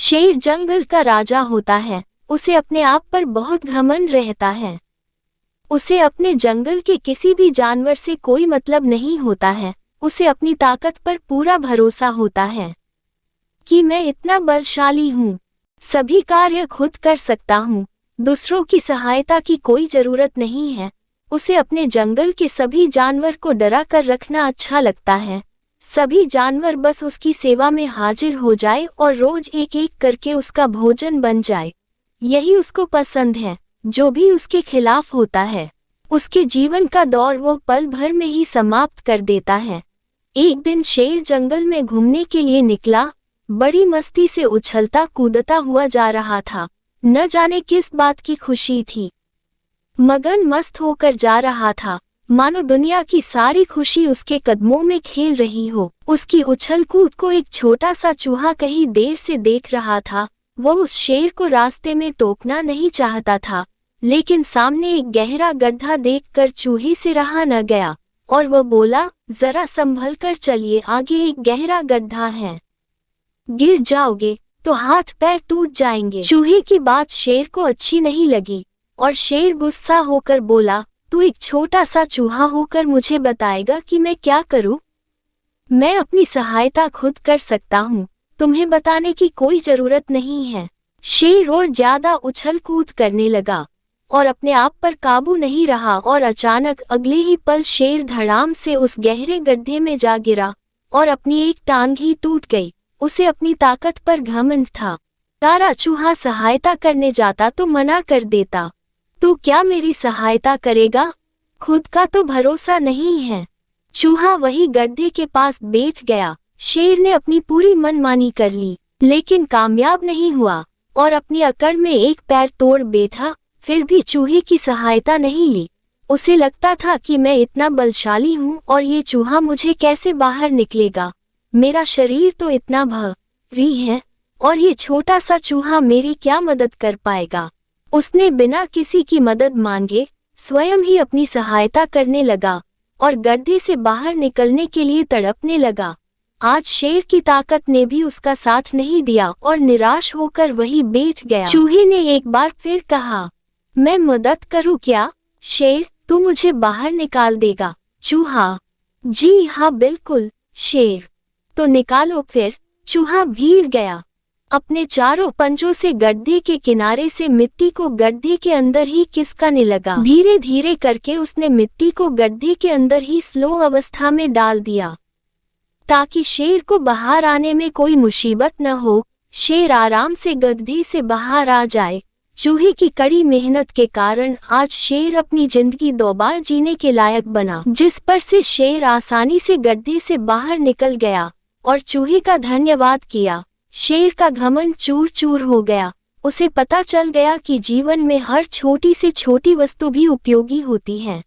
शेर जंगल का राजा होता है। उसे अपने आप पर बहुत घमंड रहता है। उसे अपने जंगल के किसी भी जानवर से कोई मतलब नहीं होता है। उसे अपनी ताकत पर पूरा भरोसा होता है कि मैं इतना बलशाली हूँ, सभी कार्य खुद कर सकता हूँ, दूसरों की सहायता की कोई जरूरत नहीं है। उसे अपने जंगल के सभी जानवर को डरा कर रखना अच्छा लगता है। सभी जानवर बस उसकी सेवा में हाजिर हो जाए और रोज एक एक करके उसका भोजन बन जाए, यही उसको पसंद है। जो भी उसके खिलाफ होता है, उसके जीवन का दौर वो पल भर में ही समाप्त कर देता है। एक दिन शेर जंगल में घूमने के लिए निकला। बड़ी मस्ती से उछलता कूदता हुआ जा रहा था। न जाने किस बात की खुशी थी, मगन मस्त होकर जा रहा था, मानो दुनिया की सारी खुशी उसके कदमों में खेल रही हो। उसकी उछल कूद को एक छोटा सा चूहा कहीं देर से देख रहा था। वो उस शेर को रास्ते में टोकना नहीं चाहता था, लेकिन सामने एक गहरा गड्ढा देखकर चूहे से रहा न गया और वो बोला, जरा संभल कर चलिए, आगे एक गहरा गड्ढा है, गिर जाओगे तो हाथ पैर टूट जाएंगे। चूहे की बात शेर को अच्छी नहीं लगी और शेर गुस्सा होकर बोला, तू एक छोटा सा चूहा होकर मुझे बताएगा कि मैं क्या करूं? मैं अपनी सहायता खुद कर सकता हूं, तुम्हें बताने की कोई जरूरत नहीं है। शेर और ज्यादा उछल कूद करने लगा और अपने आप पर काबू नहीं रहा और अचानक अगले ही पल शेर धड़ाम से उस गहरे गड्ढे में जा गिरा और अपनी एक टांग ही टूट गई। उसे अपनी ताकत पर घमंड था। तारा चूहा सहायता करने जाता तो मना कर देता। तू क्या मेरी सहायता करेगा? खुद का तो भरोसा नहीं है। चूहा वही गड्ढे के पास बैठ गया। शेर ने अपनी पूरी मनमानी कर ली, लेकिन कामयाब नहीं हुआ और अपनी अकड़ में एक पैर तोड़ बैठा। फिर भी चूहे की सहायता नहीं ली। उसे लगता था कि मैं इतना बलशाली हूँ और ये चूहा मुझे कैसे बाहर निकलेगा। मेरा शरीर तो इतना भारी है और ये छोटा सा चूहा मेरी क्या मदद कर पाएगा। उसने बिना किसी की मदद मांगे स्वयं ही अपनी सहायता करने लगा और गड्ढे से बाहर निकलने के लिए तड़पने लगा। आज शेर की ताकत ने भी उसका साथ नहीं दिया और निराश होकर वही बैठ गया। चूहे ने एक बार फिर कहा, मैं मदद करूं क्या? शेर, तू मुझे बाहर निकाल देगा? चूहा, जी हाँ बिल्कुल शेर, तो निकालो फिर। चूहा भीड़ गया, अपने चारों पंजों से गड्ढे के किनारे से मिट्टी को गड्ढे के अंदर ही खिसकाने लगा। धीरे धीरे करके उसने मिट्टी को गड्ढे के अंदर ही स्लो अवस्था में डाल दिया ताकि शेर को बाहर आने में कोई मुसीबत न हो। शेर आराम से गड्ढे से बाहर आ जाए। चूहे की कड़ी मेहनत के कारण आज शेर अपनी जिंदगी दोबारा जीने के लायक बना, जिस पर से शेर आसानी से गड्ढे से बाहर निकल गया और चूहे का धन्यवाद किया। शेर का घमंड चूर चूर हो गया। उसे पता चल गया कि जीवन में हर छोटी से छोटी वस्तु भी उपयोगी होती है।